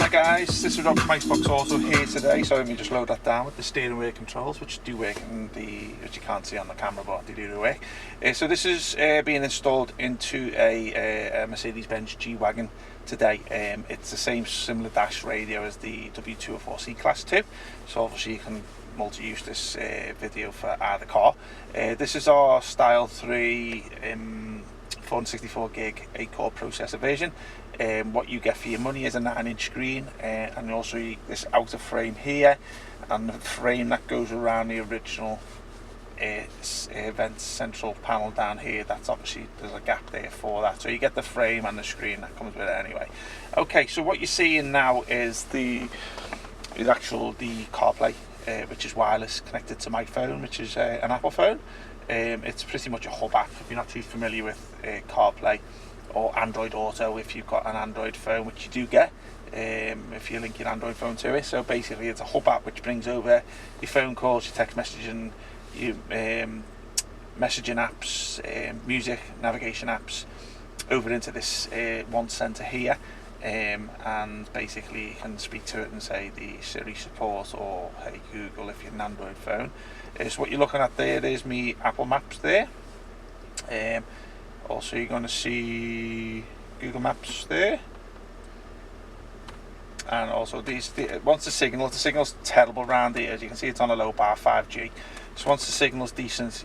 Hi guys, this is Rob from Iceboxauto here today. So let me just load that down with the steering wheel controls, which do work in which you can't see on the camera, but they do work. So this is being installed into a Mercedes G-Wagon today. It's the same similar dash radio as the W203 C-Class 2. So obviously you can multi-use this video for either car. This is our Style 3 464 gig 8-core processor version. What you get for your money is a 9-inch screen, and also this outer frame here, and the frame that goes around the original vent central panel down here. That's obviously, there's a gap there for that, so you get the frame and the screen that comes with it anyway. Okay, so what you're seeing now is the CarPlay, which is wireless, connected to my phone, which is an Apple phone. It's pretty much a hub app if you're not too familiar with CarPlay, or Android Auto if you've got an Android phone, which you do get if you link your Android phone to it. So basically it's a hub app which brings over your phone calls, your text messaging, your messaging apps, music, navigation apps over into this one centre here, and basically you can speak to it and say the Siri support, or hey Google if you're an Android phone. So what you're looking at there is me Apple Maps there. Also you're going to see Google Maps there, and also once the signal's terrible around here, as you can see it's on a low bar 5G. So once the signal's decent,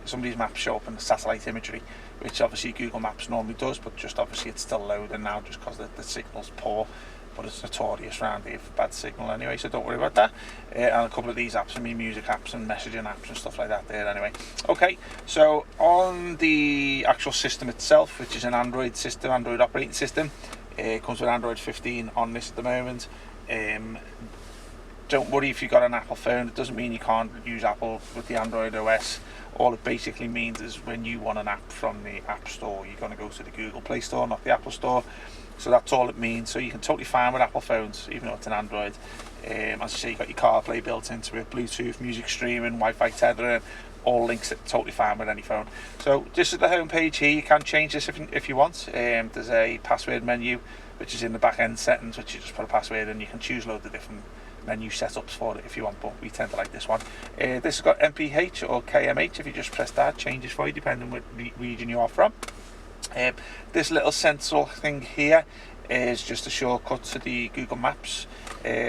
somebody's maps show up in the satellite imagery, which obviously Google Maps normally does, but just obviously it's still loading now just because the signal's poor. But it's notorious around here for bad signal anyway, so don't worry about that. And a couple of these apps, music apps and messaging apps and stuff like that there anyway. Okay, so on the actual system itself, which is an Android system, Android operating system, it comes with Android 15 on this at the moment. Don't worry if you've got an Apple phone, it doesn't mean you can't use Apple with the Android OS. All it basically means is when you want an app from the App Store, you're going to go to the Google Play Store, not the Apple Store. So that's all it means. So you can totally fine with Apple phones, even though it's an Android. As I say, you got your CarPlay built into it, Bluetooth, music streaming, Wi-Fi tethering, all links it totally fine with any phone. So just at the home page here, you can change this if you want. There's a password menu, which is in the back end settings, which you just put a password in. You can choose loads of different menu setups for it if you want, but we tend to like this one. This has got MPH or KMH. If you just press that, changes for you depending on what region you are from. This little central thing here is just a shortcut to the Google Maps.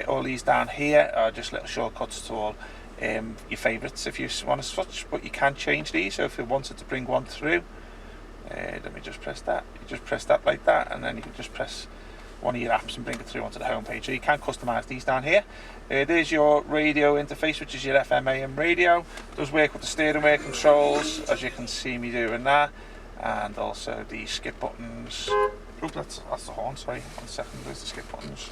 All these down here are just little shortcuts to all your favourites if you want to switch, but you can change these. So if you wanted to bring one through, let me just press that. You just press that like that, and then you can just press one of your apps and bring it through onto the home page. So you can customise these down here. There's your radio interface, which is your FM AM radio. It does work with the steering wheel controls, as you can see me doing that, and also the skip buttons. Oh, that's the horn, sorry, 1 second, there's the skip buttons.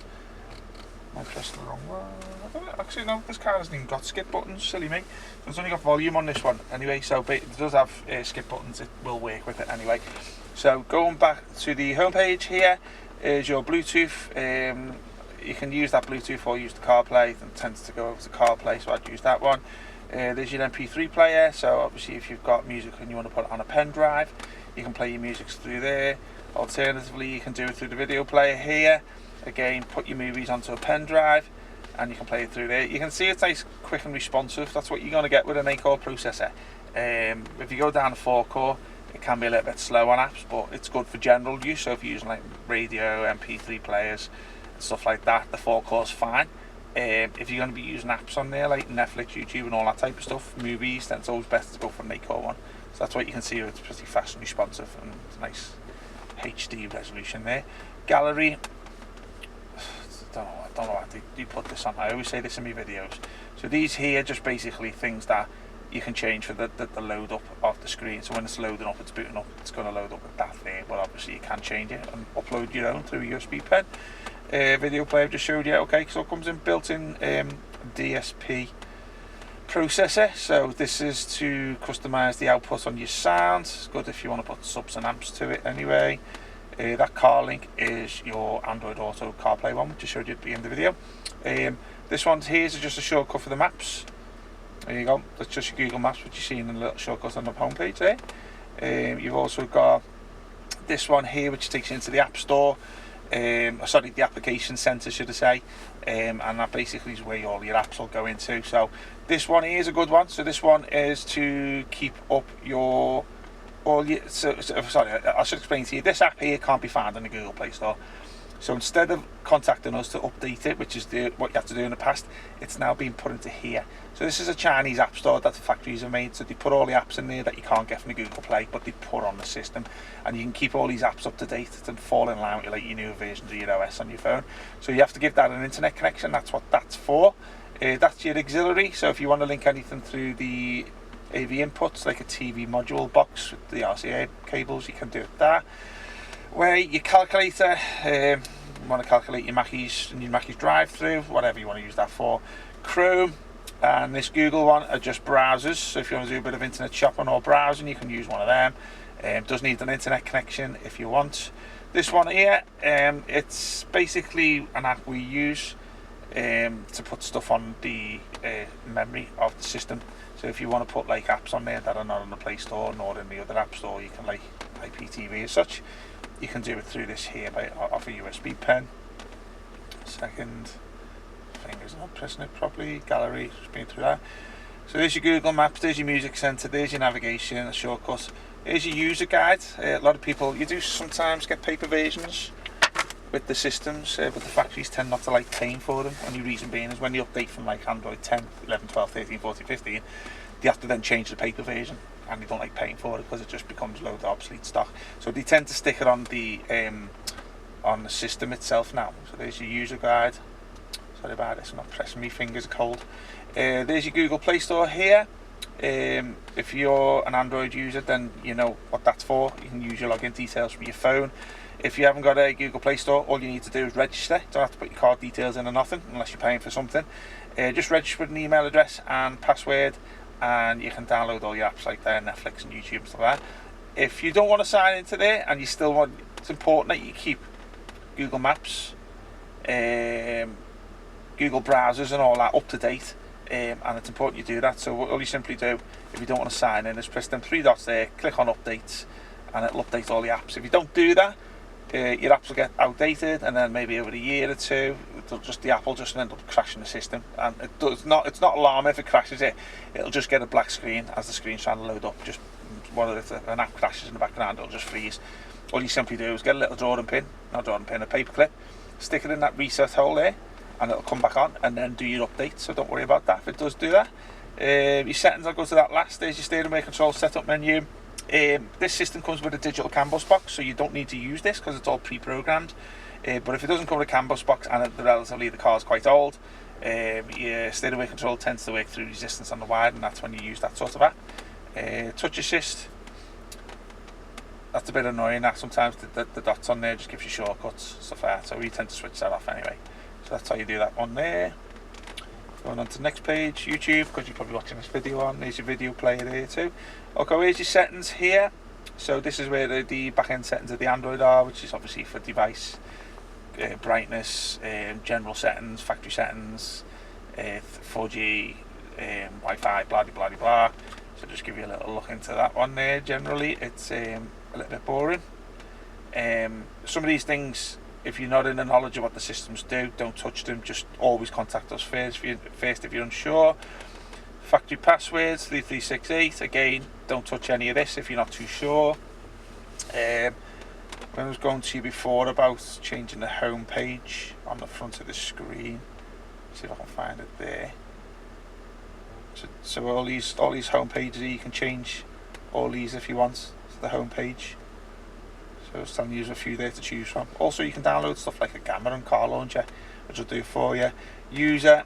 I pressed the wrong one. Actually no, this car hasn't even got skip buttons, silly me. It's only got volume on this one anyway, so it does have skip buttons, it will work with it anyway. So going back to the home page here is your Bluetooth. You can use that Bluetooth or use the CarPlay. It tends to go over to CarPlay, so I'd use that one. There's your MP3 player, so obviously if you've got music and you want to put it on a pen drive, you can play your music through there. Alternatively, you can do it through the video player here. Again, put your movies onto a pen drive and you can play it through there. You can see it's nice, quick and responsive. That's what you're going to get with an 8-core processor. If you go down to 4-core, it can be a little bit slow on apps, but it's good for general use. So if you're using like radio, MP3 players and stuff like that, the 4-core's fine. If you're going to be using apps on there like Netflix, YouTube and all that type of stuff, movies, then it's always best to go for an 8-core one. So that's what you can see, it's pretty fast and responsive, and it's a nice HD resolution there. Gallery, I don't know how they put this on. I always say this in my videos. So these here are just basically things that you can change for the load up of the screen. So when it's loading up, it's booting up, it's going to load up with that there, but obviously you can change it and upload your own through a USB pen. Video player I've just showed you. Okay, so it comes in built-in DSP processor. So this is to customize the output on your sound. It's good if you want to put subs and amps to it anyway. That car link is your Android Auto CarPlay one, which I showed you at the end of the video. This one here is just a shortcut for the maps. There you go, that's just your Google Maps, which you see in the little shortcut on the home page there. You've also got this one here, which takes you into the App Store. sorry, the application centre should I say, and that basically is where all your apps will go into. So this one here is a good one. So this one is to keep up your sorry, I should explain to you, this app here can't be found in the Google Play Store. So instead of contacting us to update it, which is what you have to do in the past, it's now being put into here. So this is a Chinese app store that the factories have made. So they put all the apps in there that you can't get from the Google Play, but they put on the system, and you can keep all these apps up to date and fall in line with like your new versions of your OS on your phone. So you have to give that an internet connection. That's what that's for. That's your auxiliary. So if you want to link anything through the AV inputs, like a TV module box with the RCA cables, you can do it there. Where your calculator, you want to calculate your Mackie's drive-through, whatever you want to use that for. Chrome and this Google one are just browsers, so if you want to do a bit of internet shopping or browsing, you can use one of them. Does need an internet connection if you want. This one here, it's basically an app we use to put stuff on the memory of the system. So if you want to put like apps on there that are not on the Play Store nor in the other app store, you can like IPTV as such. You can do it through this here off a USB pen. Second, fingers not pressing it properly. Gallery, just been through that. So there's your Google Maps, there's your music center, there's your navigation, a shortcut. Here's your user guide. A lot of people, you do sometimes get paper versions with the systems, but the factories tend not to like paying for them. Only reason being is when you update from like Android 10, 11, 12, 13, 14, 15, they have to then change the paper version, and they don't like paying for it because it just becomes loads of obsolete stock. So they tend to stick it on the system itself now. So there's your user guide. Sorry about this, I'm not pressing, my fingers are cold. There's your Google Play Store here. If you're an Android user, then you know what that's for. You can use your login details from your phone. If you haven't got a Google Play Store, all you need to do is register. You don't have to put your card details in or nothing unless you're paying for something. Just register with an email address and password, and you can download all your apps like that, Netflix and YouTube and stuff like that. If you don't want to sign into there and you still want, it's important that you keep Google Maps, Google browsers and all that up to date, and it's important you do that. So what you simply do, if you don't want to sign in, is press them three dots there, click on updates, and it'll update all the apps. If you don't do that, your apps will get outdated, and then maybe over a year or two, the app will just end up crashing the system. And it's not alarm if it crashes it. It'll just get a black screen as the screen's trying to load up. Just whether it's an app crashes in the background, it'll just freeze. All you simply do is get a little a paper clip, stick it in that reset hole there, and it'll come back on, and then do your update. So don't worry about that if it does do that. Your settings, I'll go to that last. There's your steering wheel control setup menu. This system comes with a digital CAN bus box, so you don't need to use this because it's all pre-programmed. But if it doesn't come with a CAN bus box and the car's quite old, your steering wheel control tends to work through resistance on the wire, and that's when you use that sort of app. Touch assist, that's a bit annoying. That sometimes the dots on there just gives you shortcuts, stuff like that. So we tend to switch that off anyway. So that's how you do that one there. Going on to the next page, YouTube, because you're probably watching this video on. There's your video player there too. Okay, here's your settings here. So this is where the back-end settings of the Android are, which is obviously for device, brightness, general settings, factory settings, 4G, Wi-Fi, blah blah blah blah. So just give you a little look into that one there. Generally, it's a little bit boring. Some of these things, if you're not in the knowledge of what the systems do, don't touch them. Just always contact us first if you're unsure. Factory passwords 3368. Again, don't touch any of this if you're not too sure. When I was going to you before about changing the home page on the front of the screen, see if I can find it there. So all these home pages, you can change all these if you want to the home page. So I was telling you there's a few there to choose from. Also, you can download stuff like a camera and car launcher, which will do for you. User,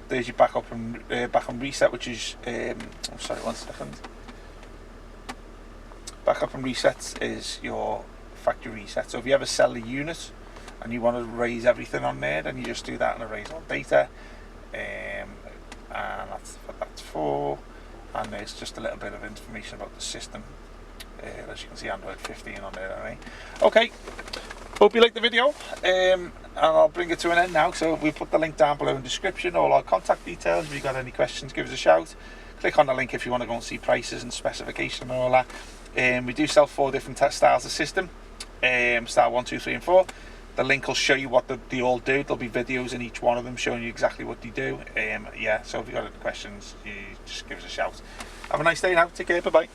there's your backup and reset, which is oh, sorry, 1 second. Backup and reset is your factory reset. So if you ever sell a unit and you want to erase everything on there, then you just do that and erase all data. And that's what that's for. And there's just a little bit of information about the system. As you can see, Android 15 on there. Right? Okay, hope you liked the video, and I'll bring it to an end now. So we'll put the link down below in the description, all our contact details. If you've got any questions, give us a shout. Click on the link if you want to go and see prices and specification and all that. We do sell 4 different styles of system, style 1, 2, 3 and 4. The link will show you what they all do. There'll be videos in each one of them showing you exactly what they do. Yeah, so if you've got any questions, you just give us a shout. Have a nice day now. Take care. Bye bye.